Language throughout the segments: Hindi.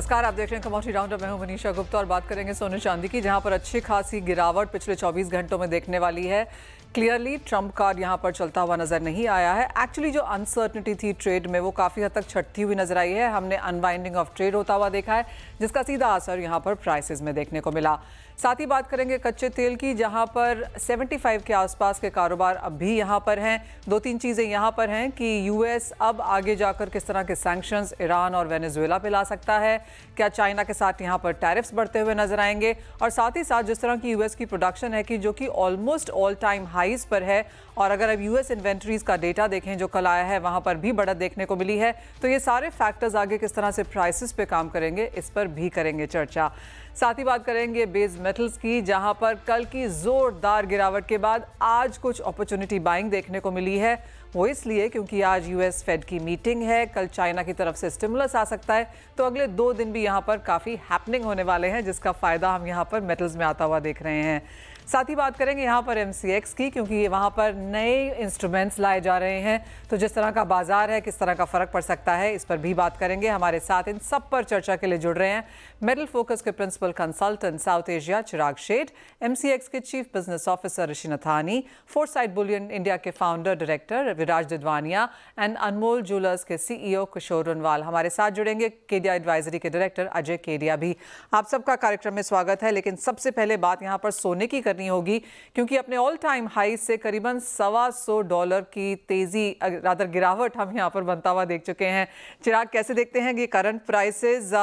नमस्कार, आप देख रहे हैं कमोडिटी राउंडअप। मैं हूं मनीषा गुप्ता और बात करेंगे सोने चांदी की, जहां पर अच्छी खासी गिरावट पिछले 24 घंटों में देखने वाली है। क्लियरली ट्रंप कार्ड यहां पर चलता हुआ नजर नहीं आया है। एक्चुअली जो अनसर्टनिटी थी ट्रेड में वो काफ़ी हद तक छटती हुई नजर आई है। हमने अनवाइंडिंग ऑफ ट्रेड होता हुआ देखा है, जिसका सीधा असर यहां पर प्राइसेस में देखने को मिला। साथ ही बात करेंगे कच्चे तेल की, जहां पर 75 के आसपास के कारोबार अब भी यहां पर हैं। दो तीन चीज़ें यहां पर हैं कि यूएस अब आगे जाकर किस तरह के सैंक्शंस ईरान और वेनेजुएला पे ला सकता है, क्या चाइना के साथ यहां पर टैरिफ्स बढ़ते हुए नजर आएंगे, और साथ ही साथ जिस तरह की यूएस की प्रोडक्शन है कि जो कि ऑलमोस्ट ऑल टाइम हाईज पर है, और अगर अब यूएस इन्वेंट्रीज का डेटा देखें जो कल आया है वहां पर भी बढ़त देखने को मिली है। तो ये सारे फैक्टर्स आगे किस तरह से प्राइसेस पे काम करेंगे, इस पर भी करेंगे चर्चा। साथ ही बात करेंगे बेस मेटल्स की, जहां पर कल की जोरदार गिरावट के बाद आज कुछ अपॉर्चुनिटी बाइंग देखने को मिली है। वो इसलिए क्योंकि आज यूएस फेड की मीटिंग है, कल चाइना की तरफ से स्टिमुलस आ सकता है, तो अगले 2 दिन भी यहां पर काफ़ी हैपनिंग होने वाले हैं, जिसका फ़ायदा हम यहां पर मेटल्स में आता हुआ देख रहे हैं। साथ ही बात करेंगे यहाँ पर MCX की, क्योंकि वहाँ पर नए इंस्ट्रूमेंट्स लाए जा रहे हैं, तो जिस तरह का बाजार है, किस तरह का फ़र्क पड़ सकता है, इस पर भी बात करेंगे। हमारे साथ इन सब पर चर्चा के लिए जुड़ रहे हैं मेटल फोकस के principal consultant South Asia Chirag Sheth, MCX के chief business officer Rishi Nathani, Foresight Bullion India के founder director Viraj Didwania and Anmol jewellers के CEO किशोर रनवाल। हमारे साथ जुड़ेंगे केडिया एडवाइजरी के डायरेक्टर अजय केडिया भी। आप सबका कार्यक्रम में स्वागत है। लेकिन सबसे पहले बात यहाँ पर सोने की करनी होगी, क्योंकि अपने ऑल टाइम हाई से करीबन $125 की तेजी रादर गिरावट हम यहाँ पर बनता हुआ देख चुके हैं। चिराग, कैसे देखते हैं कि करंट प्राइसेस?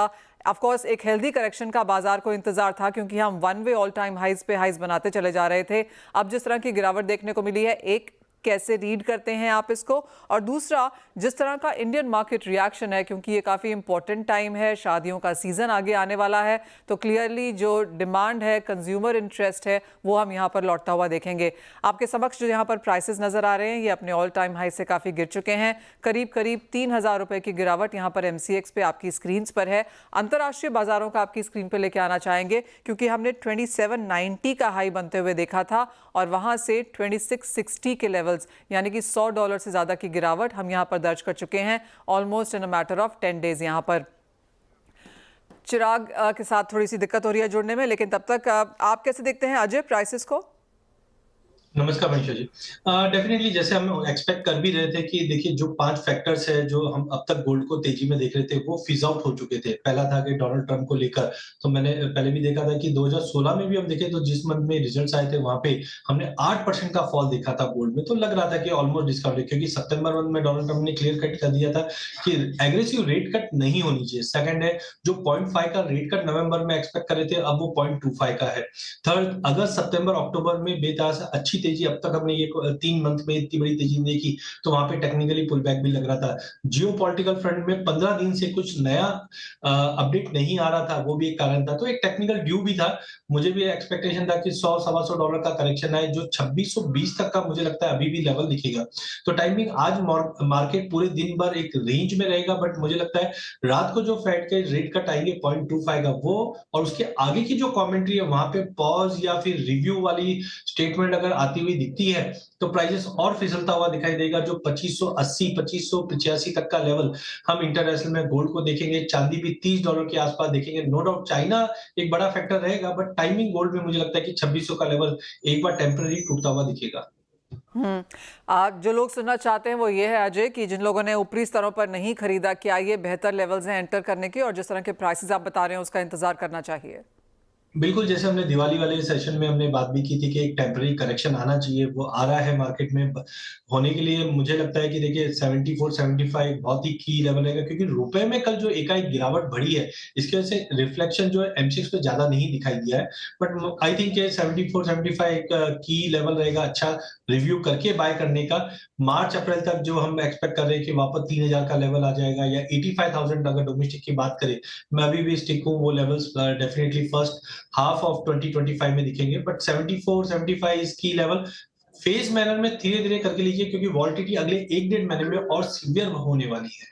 ऑफ कोर्स एक हेल्दी करेक्शन का बाजार को इंतजार था, क्योंकि हम one way all time highs पे हाइज बनाते चले जा रहे थे। अब जिस तरह की गिरावट देखने को मिली है, एक कैसे रीड करते हैं आप इसको, और दूसरा जिस तरह का इंडियन मार्केट रिएक्शन है, क्योंकि ये काफ़ी इंपॉर्टेंट टाइम है, शादियों का सीज़न आगे आने वाला है, तो क्लियरली जो डिमांड है, कंज्यूमर इंटरेस्ट है, वो हम यहाँ पर लौटता हुआ देखेंगे। आपके समक्ष जो यहाँ पर प्राइसेस नज़र आ रहे हैं, ये अपने ऑल टाइम हाई से काफ़ी गिर चुके हैं। करीब करीब 3,000 रुपये की गिरावट यहाँ पर MCX पे आपकी स्क्रीन पर है। अंतर्राष्ट्रीय बाजारों का आपकी स्क्रीन पर लेके आना चाहेंगे, क्योंकि हमने 2790 का हाई बनते हुए देखा था, और वहाँ से 2660 के लेवल, यानी कि $100 से ज्यादा की गिरावट हम यहां पर दर्ज कर चुके हैं almost in a matter of 10 days. यहां पर चिराग के साथ थोड़ी सी दिक्कत हो रही है जुड़ने में, लेकिन तब तक आप कैसे देखते हैं अजय प्राइसेस को? नमस्कार मनीषा जी। डेफिनेटली जैसे हम एक्सपेक्ट कर भी रहे थे कि देखिए जो 5 फैक्टर्स है जो हम अब तक गोल्ड को तेजी में देख रहे थे वो फिज आउट हो चुके थे। पहला था कि डोनाल्ड ट्रंप को लेकर, तो मैंने पहले भी देखा था कि 2016 में भी हम देखें तो जिस मंथ में रिजल्ट्स आए थे वहां पे हमने 8% का फॉल देखा था गोल्ड में, तो लग रहा था कि ऑलमोस्ट डिस्काउंट, क्योंकि सितंबर मंथ में डोनाल्ड ट्रंप ने क्लियर कट कर दिया था कि एग्रेसिव रेट कट नहीं होनी चाहिए। सेकंड है जो 0.5 का रेट कट नवंबर में एक्सपेक्ट कर रहे थे, अब वो 0.25 का है। थर्ड, अगस्त सितंबर अक्टूबर में बेतहाशा अच्छी तेजी, अब तक हमने ये 3 मंथ में इतनी बड़ी तेजी नहीं देखी, तो वहां पे टेक्निकली पुल बैक भी लग रहा था। जियोपॉलिटिकल फ्रंट में 15 दिन से कुछ नया अपडेट नहीं आ रहा था, वो भी एक कारण था। तो एक टेक्निकल ड्यू भी था। मुझे भी एक्सपेक्टेशन था कि 100 सवा $100 का करेक्शन आए, जो 2620 तक का मुझे लगता है अभी भी लेवल दिखेगा। तो टाइमिंग आज मार्केट पूरे दिन भर एक रेंज में रहेगा, बट मुझे लगता है रात को जो फेड के रेट कट आएंगे 0.25 का, वो और उसके आगे की जो कमेंट्री है वहां पे पॉज या फिर रिव्यू वाली स्टेटमेंट अगर आती हुई दिखती है, तो प्राइसेस और फिसलता हुआ दिखाई देगा। जो 2580 2585 तक का लेवल हम इंटरनेशनल में गोल्ड को देखेंगे। चांदी भी $30 के आसपास देखेंगे। नो डाउट चाइना एक बड़ा फैक्टर रहेगा, बट टाइमिंग गोल्ड में मुझे लगता है कि 2600 का लेवल एक बार टेम्पररी टूटता हुआ दिखेगा। आज जो लोग सुनना चाहते हैं वो ये है अजय, कि जिन लोगों ने ऊपरी स्तरों पर नहीं खरीदा, क्या ये बेहतर लेवल्स हैं एंटर करने के, और जिस तरह के प्राइसेस आप बता रहे हैं उसका इंतजार करना चाहिए? बिल्कुल, जैसे हमने दिवाली वाले सेशन में हमने बात भी की थी कि एक टेम्पररी करेक्शन आना चाहिए, वो आ रहा है मार्केट में। होने के लिए मुझे लगता है कि देखिए 74-75 बहुत ही की लेवल है, क्योंकि रुपए में कल जो एकाएक गिरावट बढ़ी है, इसकी वजह से रिफ्लेक्शन जो है MCX पे ज्यादा नहीं दिखाई दिया है। बट आई थिंक 74-75 एक की लेवल रहेगा, अच्छा रिव्यू करके बाय करने का। मार्च अप्रैल तक जो हम एक्सपेक्ट कर रहे हैं कि वापस 3000 का लेवल आ जाएगा, या 85,000 अगर डोमेस्टिक की बात करें, मैं अभी भी स्टिक हूँ। वो levels definitely first half of 2025 में दिखेंगे, बट 74-75 इसकी लेवल फेज मैनर में धीरे धीरे करके लीजिए, क्योंकि वॉलिटिलिटी अगले 1 डेढ़ महीने में और सीवियर होने वाली है।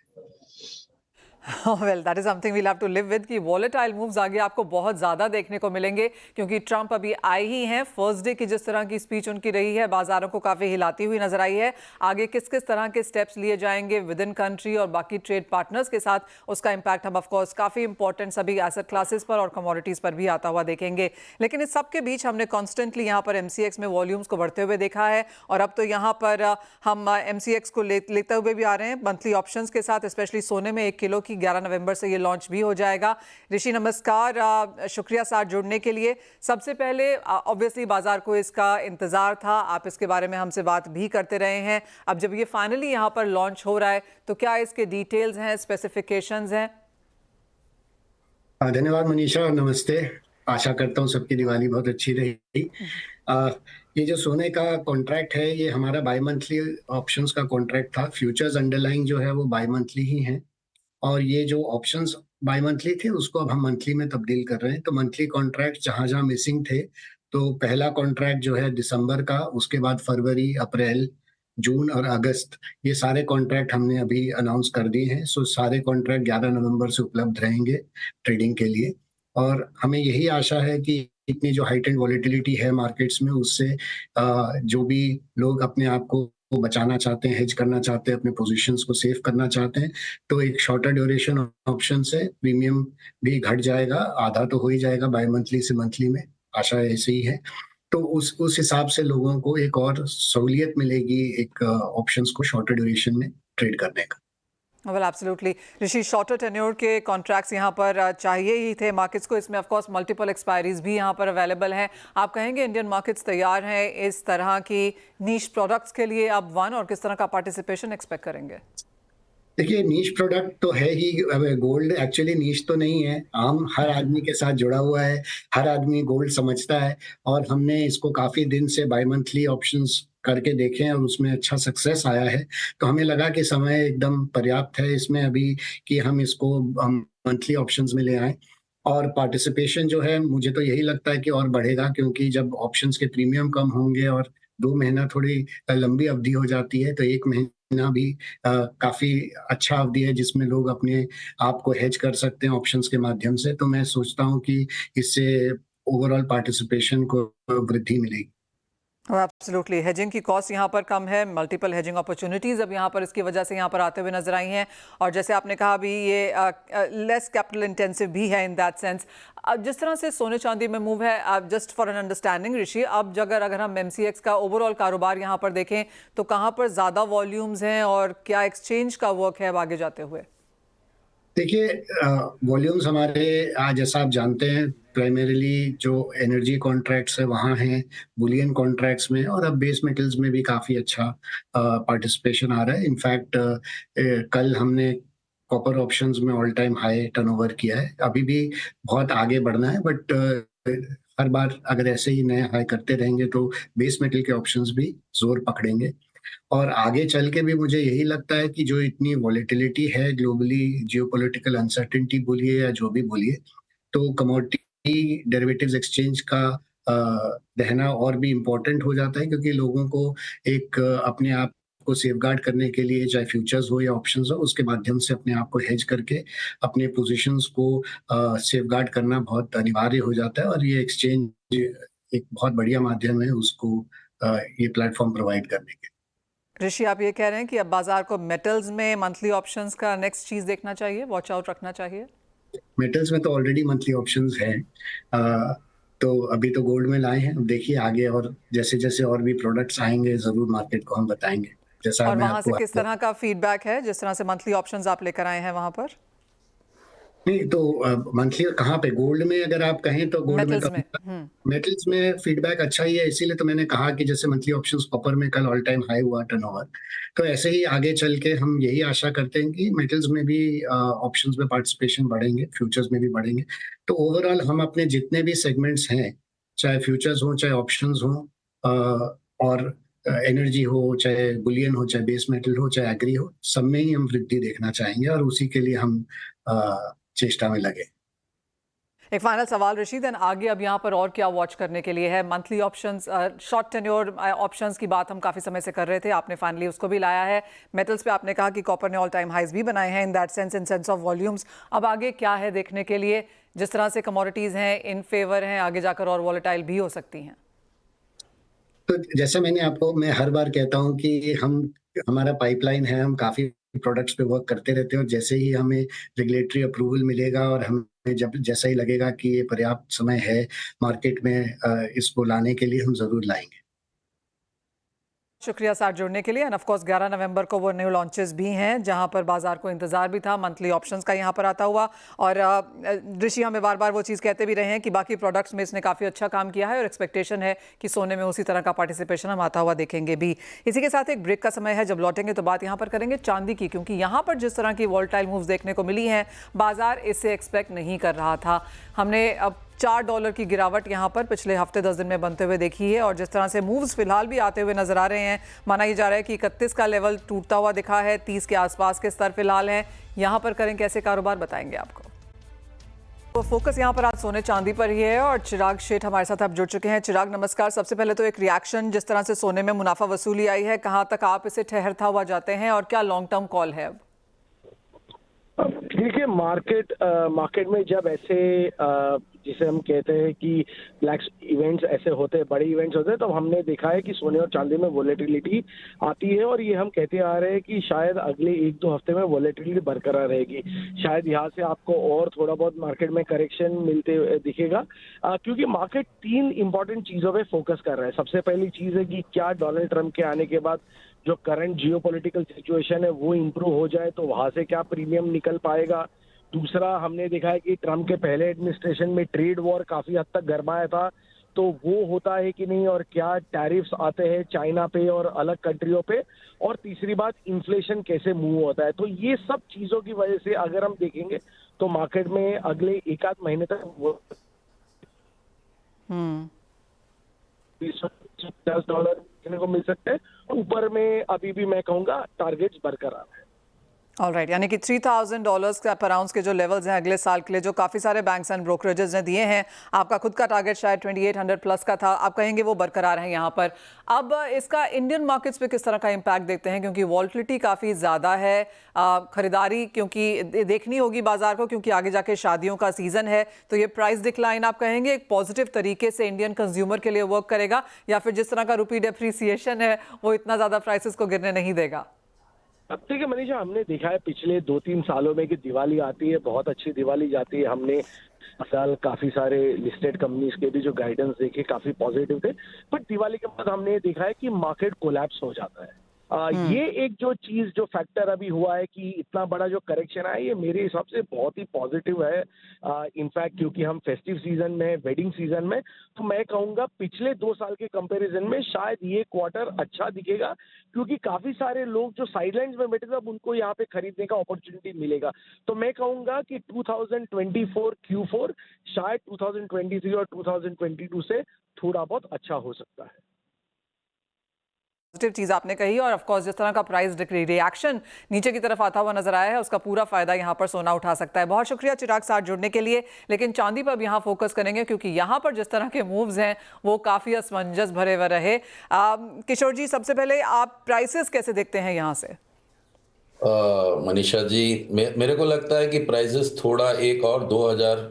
Well that is something we'll have to live with कि वॉलेटाइल मूव्स आगे आपको बहुत ज़्यादा देखने को मिलेंगे, क्योंकि ट्रंप अभी आए ही हैं। फर्स्ट डे की जिस तरह की स्पीच उनकी रही है, बाजारों को काफ़ी हिलाती हुई नजर आई है। आगे किस किस तरह के स्टेप्स लिए जाएंगे विद इन कंट्री और बाकी ट्रेड पार्टनर्स के साथ, उसका इम्पैक्ट हम ऑफकोर्स काफ़ी इंपॉर्टेंट सभी एसेट क्लासेस पर और कमोडिटीज़ पर भी आता हुआ देखेंगे। लेकिन इस सब के बीच हमने कॉन्स्टेंटली यहाँ पर MCX में वॉल्यूम्स को बढ़ते हुए देखा है, और अब तो यहाँ पर हम MCX को लेते हुए भी आ रहे हैं मंथली ऑप्शंस के साथ, स्पेशली सोने में 1 किलो की 11 नवंबर से ये लॉन्च भी हो जाएगा। ऋषि नमस्कार, शुक्रिया साथ जुड़ने के लिए। सबसे पहले ऑब्वियसली बाजार को इसका इंतजार था, आप इसके बारे में हमसे बात भी करते रहे हैं। अब जब ये फाइनली यहाँ पर लॉन्च हो रहा है तो क्या इसके डिटेल्स हैं, स्पेसिफिकेशंस हैं? धन्यवाद मनीषा और नमस्ते। आशा करता हूँ सबकी दिवाली बहुत अच्छी रही। ये जो सोने का कॉन्ट्रैक्ट है, ये हमारा बाई मंथली ऑप्शंस का कॉन्ट्रैक्ट था। फ्यूचर्स अंडरलाइंग जो है वो बाई मंथली ही हैं, और ये जो ऑप्शंस बाई मंथली थे उसको अब हम मंथली में तब्दील कर रहे हैं। तो मंथली कॉन्ट्रैक्ट जहां जहां मिसिंग थे, तो पहला कॉन्ट्रैक्ट जो है दिसंबर का, उसके बाद फरवरी, अप्रैल, जून और अगस्त, ये सारे कॉन्ट्रैक्ट हमने अभी अनाउंस कर दिए हैं। सो सारे कॉन्ट्रैक्ट 11 नवंबर से उपलब्ध रहेंगे ट्रेडिंग के लिए। और हमें यही आशा है कि इतनी जो हाइटेंड वॉलेटिलिटी है मार्केट्स में, उससे जो भी लोग अपने आप को बचाना चाहते हैं, हेज करना चाहते हैं, अपने पोजीशंस को सेव करना चाहते हैं, तो एक शॉर्टर ड्यूरेशन ऑप्शन से प्रीमियम भी घट जाएगा, आधा तो हो ही जाएगा बाई मंथली से मंथली में, आशा ऐसे ही है। तो उस हिसाब से लोगों को एक और सहूलियत मिलेगी एक ऑप्शंस को शॉर्टर ड्यूरेशन में ट्रेड करने का। वेल एब्सोल्युटली ऋषि, शॉर्टर टेन्योर के कॉन्ट्रैक्ट्स यहाँ पर चाहिए ही थे मार्केट्स को। इसमें ऑफ कोर्स मल्टीपल एक्सपायरीज भी यहाँ पर अवेलेबल हैं। आप कहेंगे इंडियन मार्केट्स तैयार हैं इस तरह की नीश प्रोडक्ट्स के लिए अब वन, और किस तरह का पार्टिसिपेशन एक्सपेक्ट करेंगे? देखिए, नीश प्रोडक्ट तो है ही। गोल्ड एक्चुअली नीश तो नहीं है, आम हर आदमी के साथ जुड़ा हुआ है, हर आदमी गोल्ड समझता है। और हमने इसको काफी दिन से बाई मंथली ऑप्शंस करके देखे हैं और उसमें अच्छा सक्सेस आया है। तो हमें लगा कि समय एकदम पर्याप्त है इसमें अभी कि हम इसको मंथली ऑप्शंस में ले आए। और पार्टिसिपेशन जो है, मुझे तो यही लगता है कि और बढ़ेगा, क्योंकि जब ऑप्शंस के प्रीमियम कम होंगे और 2 महीना थोड़ी लंबी अवधि हो जाती है, तो 1 महीना भी काफी अच्छा अवधि है जिसमें लोग अपने आप को हेज कर सकते हैं ऑप्शंस के माध्यम से। तो मैं सोचता हूँ कि इससे ओवरऑल पार्टिसिपेशन को वृद्धि मिलेगी। एब्सोल्युटली, हेजिंग की कॉस्ट यहाँ पर कम है, मल्टीपल हेजिंग अपॉर्चुनिटीज़ अब यहाँ पर इसकी वजह से यहाँ पर आते हुए नजर आई हैं। और जैसे आपने कहा अभी ये लेस कैपिटल इंटेंसिव भी है इन दैट सेंस। अब जिस तरह से सोने चांदी में मूव है, अब जस्ट फॉर एन अंडरस्टैंडिंग ऋषि, अब अगर हम MCX का ओवरऑल कारोबार यहाँ पर देखें तो कहाँ पर ज़्यादा वॉल्यूम्स हैं और क्या एक्सचेंज का वर्क है अब आगे जाते हुए? देखिए, वॉल्यूम्स हमारे आज जैसा आप जानते हैं प्राइमरीली जो एनर्जी कॉन्ट्रैक्ट्स है वहाँ हैं, बुलियन कॉन्ट्रैक्ट्स में, और अब बेस मेटल्स में भी काफ़ी अच्छा पार्टिसिपेशन आ रहा है। इनफैक्ट कल हमने कॉपर ऑप्शंस में ऑल टाइम हाई टर्नओवर किया है। अभी भी बहुत आगे बढ़ना है, बट हर बार अगर ऐसे ही नए हाई करते रहेंगे तो बेस मेटल के ऑप्शंस भी जोर पकड़ेंगे। और आगे चल के भी मुझे यही लगता है कि जो इतनी वॉलेटिलिटी है ग्लोबली, जियोपॉलिटिकल अनसर्टेनिटी बोलिए या जो भी बोलिए, तो कमोडिटी डेरिवेटिव्स एक्सचेंज का रहना और भी इम्पोर्टेंट हो जाता है, क्योंकि लोगों को एक अपने आप को सेफगार्ड करने के लिए, चाहे फ्यूचर्स हो या ऑप्शंस हो, उसके माध्यम से अपने आप को हेज करके अपने पोजीशंस को सेफगार्ड करना बहुत अनिवार्य हो जाता है। और ये एक्सचेंज एक बहुत बढ़िया माध्यम है उसको ये प्लेटफॉर्म प्रोवाइड करने के। ऋषि, आप ये कह रहे हैं कि अब बाजार को मेटल्स में मंथली ऑप्शंस का नेक्स्ट चीज देखना चाहिए, वॉच आउट रखना चाहिए? मेटल्स में तो ऑलरेडी मंथली ऑप्शंस हैं, तो अभी तो गोल्ड में लाए हैं। अब देखिए आगे और जैसे जैसे और भी प्रोडक्ट्स आएंगे जरूर मार्केट को हम बताएंगे। जैसा और मैं वहां से आपको किस तरह का फीडबैक है जिस तरह से मंथली ऑप्शंस आप लेकर आए हैं वहां पर? नहीं तो मंथली कहाँ पे, गोल्ड में अगर आप कहें तो गोल्ड में मेटल्स में। मेटल्स में फीडबैक अच्छा ही है। इसीलिए तो मैंने कहा कि जैसे मंथली ऑप्शंस कॉपर में कल ऑल टाइम हाई हुआ टर्नओवर, तो ऐसे ही आगे चल के हम यही आशा करते हैं कि मेटल्स में भी ऑप्शंस में पार्टिसिपेशन बढ़ेंगे, फ्यूचर्स में भी बढ़ेंगे। तो ओवरऑल हम अपने जितने भी सेगमेंट्स हैं, चाहे फ्यूचर्स हो, चाहे ऑप्शंस हो, और एनर्जी हो, चाहे बुलियन हो, चाहे बेस मेटल हो, चाहे एग्री हो, सब में ही हम वृद्धि देखना चाहेंगे और उसी के लिए हम चेष्टा में लगे। एक फाइनल सवाल ऋषि, देन आगे अब यहाँ पर और क्या वॉच करने के लिए है? Monthly options, short tenure options की बात हम काफ़ी समय से कर रहे थे, आपने फाइनली उसको भी लाया है। मेटल्स पे आपने कहा कि कॉपर ने ऑल टाइम हाइज भी बनाए हैं in that sense, in sense of volumes. अब आगे क्या है देखने के लिए? जिस तरह से कमोडिटीज़ हैं इन फेवर हैं, आगे जाकर और वॉलेटाइल भी हो सकती हैं। तो जैसे मैं हर बार कहता हूँ कि हमारा पाइपलाइन है, हम काफी प्रोडक्ट्स पे वर्क करते रहते हैं, और जैसे ही हमें रेगुलेटरी अप्रूवल मिलेगा और हमें जैसा ही लगेगा कि ये पर्याप्त समय है मार्केट में इसको लाने के लिए, हम जरूर लाएंगे। शुक्रिया साथ जुड़ने के लिए। एंड ऑफ कोर्स 11 नवंबर को वो न्यू लॉन्चेस भी हैं जहां पर बाजार को इंतजार भी था मंथली ऑप्शंस का यहाँ पर आता हुआ। और ऋषि हमें बार बार वो चीज़ कहते भी रहे हैं कि बाकी प्रोडक्ट्स में इसने काफ़ी अच्छा काम किया है और एक्सपेक्टेशन है कि सोने में उसी तरह का पार्टिसिपेशन हम आता हुआ देखेंगे भी। इसी के साथ एक ब्रेक का समय है, जब लौटेंगे तो बात यहाँ पर करेंगे चांदी की, क्योंकि यहाँ पर जिस तरह की वॉलेटाइल मूव्स देखने को मिली हैं बाजार इससे एक्सपेक्ट नहीं कर रहा था। हमने अब $4 की गिरावट यहाँ पर पिछले हफ्ते 10 दिन में बनते हुए देखी है, और जिस तरह से मूव्स फिलहाल भी आते हुए नजर आ रहे हैं, माना ये जा रहा है कि 31 का लेवल टूटता हुआ दिखा है, 30 के आसपास के स्तर फिलहाल हैं। यहाँ पर करें कैसे कारोबार, बताएंगे आपको। तो फोकस यहाँ पर आज सोने चांदी पर ही है और चिराग शेठ हमारे साथ अब जुड़ चुके हैं। चिराग नमस्कार। सबसे पहले तो एक रिएक्शन, जिस तरह से सोने में मुनाफा वसूली आई है, कहाँ तक आप इसे ठहरता हुआ जाते हैं और क्या लॉन्ग टर्म कॉल है अब? देखिए, मार्केट में जब ऐसे जिसे हम कहते हैं कि ब्लैक इवेंट्स ऐसे होते हैं, बड़े इवेंट्स होते हैं, तो हमने देखा है कि सोने और चांदी में वोलेटिलिटी आती है, और ये हम कहते आ रहे हैं कि शायद अगले 1-2 हफ्ते में वोलेटिलिटी बरकरार रहेगी। शायद यहाँ से आपको और थोड़ा बहुत मार्केट में करेक्शन मिलते दिखेगा, क्योंकि मार्केट 3 इंपॉर्टेंट चीज़ों पे फोकस कर रहा है। सबसे पहली चीज़ है कि क्या डोनाल्ड ट्रंप के आने के बाद जो करंट जियोपॉलिटिकल सिचुएशन है वो इम्प्रूव हो जाए, तो वहां से क्या प्रीमियम निकल पाएगा। दूसरा, हमने देखा है कि ट्रंप के पहले एडमिनिस्ट्रेशन में ट्रेड वॉर काफी हद तक गरमाया था, तो वो होता है कि नहीं, और क्या टैरिफ्स आते हैं चाइना पे और अलग कंट्रियों पे। और तीसरी बात, इन्फ्लेशन कैसे मूव होता है। तो ये सब चीजों की वजह से अगर हम देखेंगे तो मार्केट में अगले 1-8 महीने तक $10 देखने को मिल सकते हैं। ऊपर में अभी भी मैं कहूंगा टारगेट्स बरकरार है। ऑलराइट, यानी कि $3,000 पर आउंस के जो लेवल्स हैं अगले साल के लिए, जो काफ़ी सारे बैंक्स एंड ब्रोकरेजेस ने दिए हैं, आपका खुद का टारगेट शायद 2800 प्लस का था, आप कहेंगे वो बरकरार है यहाँ पर। अब इसका इंडियन मार्केट्स पे किस तरह का इम्पैक्ट देखते हैं, क्योंकि वॉलेटिलिटी काफ़ी ज़्यादा है, खरीदारी क्योंकि देखनी होगी बाजार को, क्योंकि आगे जाके शादियों का सीज़न है, तो ये प्राइस डिक्लाइन आप कहेंगे एक पॉजिटिव तरीके से इंडियन कंज्यूमर के लिए वर्क करेगा, या फिर जिस तरह का रुपी डेप्रीसिएशन है वो इतना ज़्यादा प्राइसेस को गिरने नहीं देगा? अब देखिए मनीषा, हमने देखा है पिछले 2-3 सालों में कि दिवाली आती है, बहुत अच्छी दिवाली जाती है। हमने साल काफी सारे लिस्टेड कंपनीज के भी जो गाइडेंस देखे काफी पॉजिटिव थे, बट दिवाली के बाद हमने देखा है कि मार्केट कोलैप्स हो जाता है। ये एक जो चीज जो फैक्टर अभी हुआ है कि इतना बड़ा जो करेक्शन आया, ये मेरे हिसाब से बहुत ही पॉजिटिव है। इनफैक्ट क्योंकि हम फेस्टिव सीजन में, वेडिंग सीजन में, तो मैं कहूंगा पिछले 2 साल के कंपैरिजन में शायद ये क्वार्टर अच्छा दिखेगा, क्योंकि काफी सारे लोग जो साइडलाइंस में बैठे थे अब उनको यहाँ पे खरीदने का अपॉर्चुनिटी मिलेगा। तो मैं कहूंगा कि 2024 Q4 शायद 2023 और 2022 से थोड़ा बहुत अच्छा हो सकता है। पॉजिटिव चीज़ आपने कही, और ऑफ कोर्स जिस तरह का प्राइस रिएक्शन नीचे की तरफ आता हुआ नजर आया है, उसका पूरा फायदा यहाँ पर सोना उठा सकता है। बहुत शुक्रिया चिराग साथ जुड़ने के लिए। लेकिन चांदी पर अब यहाँ फोकस करेंगे, क्योंकि यहाँ पर जिस तरह के मूव्स हैं वो काफ़ी असमंजस भरे हुए रहे। किशोर जी, सबसे पहले आप प्राइसेस कैसे देखते हैं यहाँ से? मनीषा जी, मेरे को लगता है कि प्राइसेस थोड़ा 1 और 2000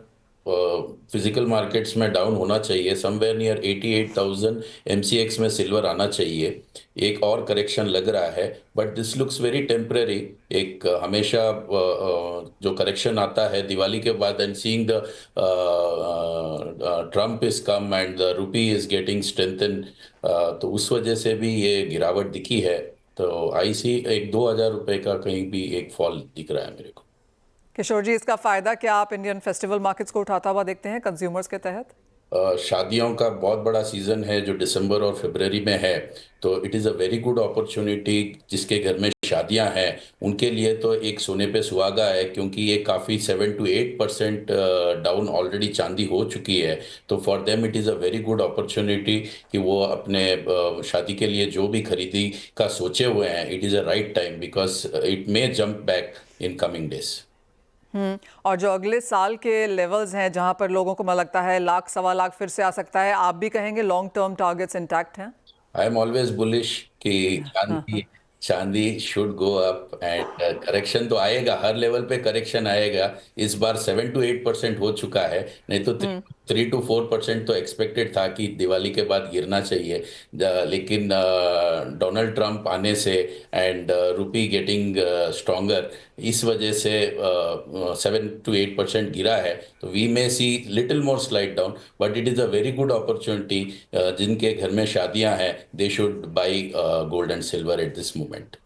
फिजिकल मार्केट्स में डाउन होना चाहिए। समवेयर नियर 88,000 MCX में सिल्वर आना चाहिए। एक और करेक्शन लग रहा है, but this looks very temporary. एक हमेशा जो करेक्शन आता है दिवाली के बाद, and seeing the Trump is come and the rupee is getting strengthen, तो उस वजह से भी ये गिरावट दिखी है। तो आईसी एक 2000 रुपए का कहीं भी एक फॉल दिख रहा है मेरे को। किशोर जी, इसका फायदा क्या आप इंडियन फेस्टिवल मार्केट्स को उठाता हुआ देखते हैं कंज्यूमर्स के तहत? शादियों का बहुत बड़ा सीजन है जो दिसंबर और फरवरी में है, तो it is a very good opportunity. जिसके घर में शादियां हैं उनके लिए तो एक सोने पे सुहागा है, क्योंकि ये काफ़ी 7 to 8% डाउन ऑलरेडी चांदी हो चुकी है। तो for them it is a very good opportunity कि वो अपने शादी के लिए जो भी खरीदी का सोचे हुए हैं, it is a right time, because it may jump back in coming days. और जो अगले साल के लेवल्स हैं जहां पर लोगों को मुझे लगता है लाख सवा लाख फिर से आ सकता है, आप भी कहेंगे लॉन्ग टर्म टारगेट्स इंटैक्ट हैं? आई एम ऑलवेज बुलिश कि चांदी should go up and correction तो आएगा, हर लेवल पे करेक्शन आएगा। इस बार 7 to 8% हो चुका है, नहीं तो 3 to 4% तो एक्सपेक्टेड था कि दिवाली के बाद गिरना चाहिए। लेकिन डोनाल्ड ट्रंप आने से एंड रुपी गेटिंग स्ट्रॉन्गर, इस वजह से 7 to 8% गिरा है। तो we may see little more slide down, but it is a very good opportunity. जिनके घर में शादियां हैं, they should buy gold and silver at this moment.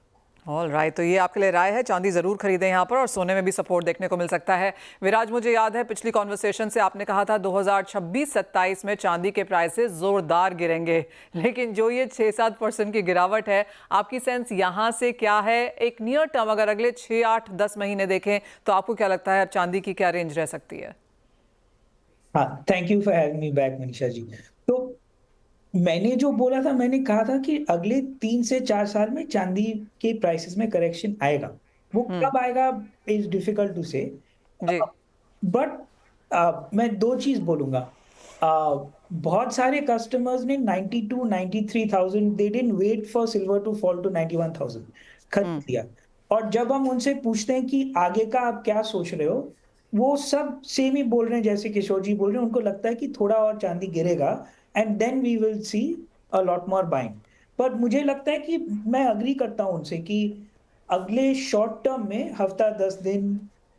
All right, तो ये आपके लिए राय है, चांदी ज़रूर खरीदें यहाँ पर, और सोने में भी सपोर्ट देखने को मिल सकता है। विराज, मुझे याद है पिछली कॉन्वर्सेशन से आपने कहा था 2026-27 में चांदी के प्राइसेस ज़ोरदार गिरेंगे, लेकिन जो ये 6-7% की गिरावट है, आपकी सेंस यहाँ से क्या है? एक नियर टर्म अगर अगले 6-8-10 महीने देखें तो आपको क्या लगता है अब चांदी की क्या रेंज रह सकती है? हाँ, thank you for having me back Manisha ji. तो मैंने जो बोला था, मैंने कहा था कि अगले 3 से 4 साल में चांदी के प्राइसेस में करेक्शन आएगा। वो कब आएगा इज डिफिकल्ट टू से, जी। बट मैं 2 चीज बोलूंगा। बहुत सारे कस्टमर्स ने 92-93,000, they didn't wait for silver to fall to 91,000 खरीद लिया। और जब हम उनसे पूछते हैं कि आगे का आप क्या सोच रहे हो, वो सब सेम ही बोल रहे हैं जैसे किशोर जी बोल रहे हैं। उनको लगता है कि थोड़ा और चांदी गिरेगा and then we will see a lot more buying। पर मुझे लगता है कि मैं अग्री करता हूं उनसे कि अगले शॉर्ट टर्म में हफ्ता 10 दिन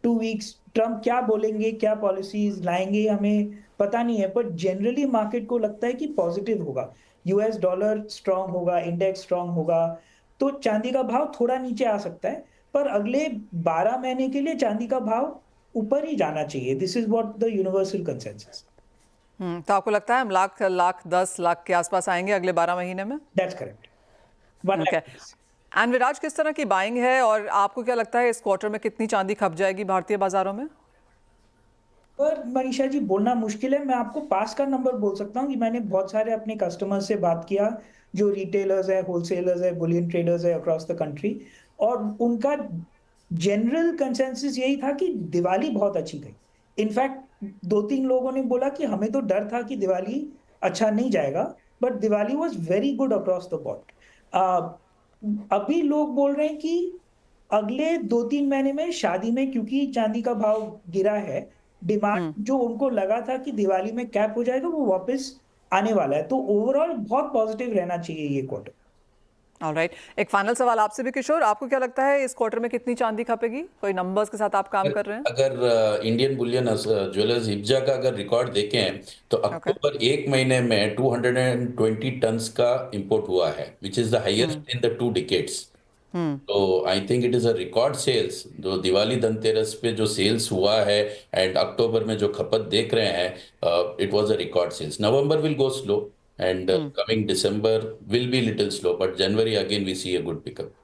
2 वीक्स ट्रम्प क्या बोलेंगे, क्या पॉलिसीज लाएंगे, हमें पता नहीं है। पर जनरली मार्केट को लगता है कि पॉजिटिव होगा, यूएस डॉलर स्ट्रांग होगा, इंडेक्स स्ट्रांग होगा, तो चांदी का भाव थोड़ा नीचे आ सकता है। पर अगले 12 महीने के लिए चांदी का भाव ऊपर ही जाना चाहिए। This is what the universal consensus. तो आपको लगता है हम लाख 10 लाख के आसपास आएंगे अगले 12 महीने में? That's correct. ओके। एंड विराज, किस तरह की बाइंग है और आपको क्या लगता है इस क्वार्टर में कितनी चांदी खप जाएगी भारतीय बाजारों में? पर मनीषा जी बोलना मुश्किल है। मैं आपको पास का नंबर बोल सकता हूँ कि मैंने बहुत सारे अपने कस्टमर्स से बात किया जो रिटेलर्स है, होलसेलर्स है, बुलियन ट्रेडर्स है अक्रॉस द कंट्री, और उनका जनरल कंसेंसस यही था कि दिवाली बहुत अच्छी गई। इनफैक्ट 2-3 लोगों ने बोला कि हमें तो डर था कि दिवाली अच्छा नहीं जाएगा, but Diwali was very good across the board. अभी लोग बोल रहे हैं कि अगले 2-3 महीने में शादी में, क्योंकि चांदी का भाव गिरा है, डिमांड जो उनको लगा था कि दिवाली में कैप हो जाएगा वो वापस आने वाला है। तो ओवरऑल बहुत पॉजिटिव रहना चाहिए ये क्वार्टर। ऑलराइट, एक फाइनल सवाल आपसे भी किशोर, आपको क्या लगता है इस क्वार्टर में कितनी चांदी खपेगी? कोई नंबर्स के साथ आप काम कर रहे हैं? अगर इंडियन बुलियन ज्वेलर्स इब्जा का अगर रिकॉर्ड देखें तो अक्टूबर 1 महीने में 220 टन्स का इंपोर्ट हुआ है, which is the highest in the 2 decades। तो I think it is a record sales. जो दिवाली धनतेरस पे जो सेल्स हुआ है एंड अक्टूबर में जो खपत देख रहे हैं, it was a record sales. November will go slow and coming December will be little slow, but January again we see a good pickup.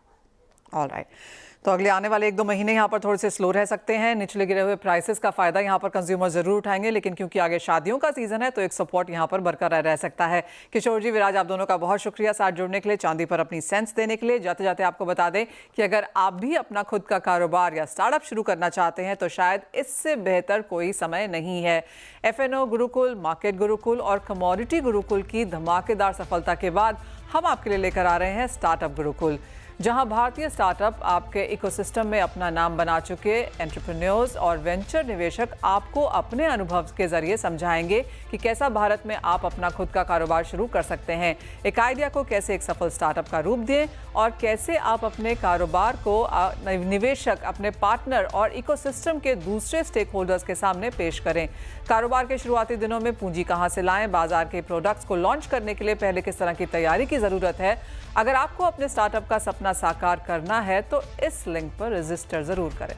All right. तो अगले आने वाले 1-2 महीने यहाँ पर थोड़े से स्लो रह सकते हैं। निचले गिरे हुए प्राइसेस का फायदा यहाँ पर कंज्यूमर जरूर उठाएंगे, लेकिन क्योंकि आगे शादियों का सीजन है तो एक सपोर्ट यहाँ पर बरकरार रह सकता है। किशोर जी, विराज, आप दोनों का बहुत शुक्रिया साथ जुड़ने के लिए, चांदी पर अपनी सेंस देने के लिए। जाते जाते आपको बता दें कि अगर आप भी अपना खुद का कारोबार या स्टार्टअप शुरू करना चाहते हैं तो शायद इससे बेहतर कोई समय नहीं है। FNO गुरुकुल, मार्केट गुरुकुल और कमोडिटी गुरुकुल की धमाकेदार सफलता के बाद हम आपके लिए लेकर आ रहे हैं स्टार्टअप गुरुकुल, जहां भारतीय स्टार्टअप आपके इकोसिस्टम में अपना नाम बना चुके एंटरप्रेन्योर्स और वेंचर निवेशक आपको अपने अनुभव के जरिए समझाएंगे कि कैसा भारत में आप अपना खुद का कारोबार शुरू कर सकते हैं, एक आइडिया को कैसे एक सफल स्टार्टअप का रूप दें और कैसे आप अपने कारोबार को निवेशक, अपने पार्टनर और इकोसिस्टम के दूसरे स्टेक होल्डर्स के सामने पेश करें। कारोबार के शुरुआती दिनों में पूंजी कहां से लाएं, बाजार के प्रोडक्ट्स को लॉन्च करने के लिए पहले किस तरह की तैयारी की ज़रूरत है। अगर आपको अपने स्टार्टअप का सपना साकार करना है तो इस लिंक पर रजिस्टर ज़रूर करें।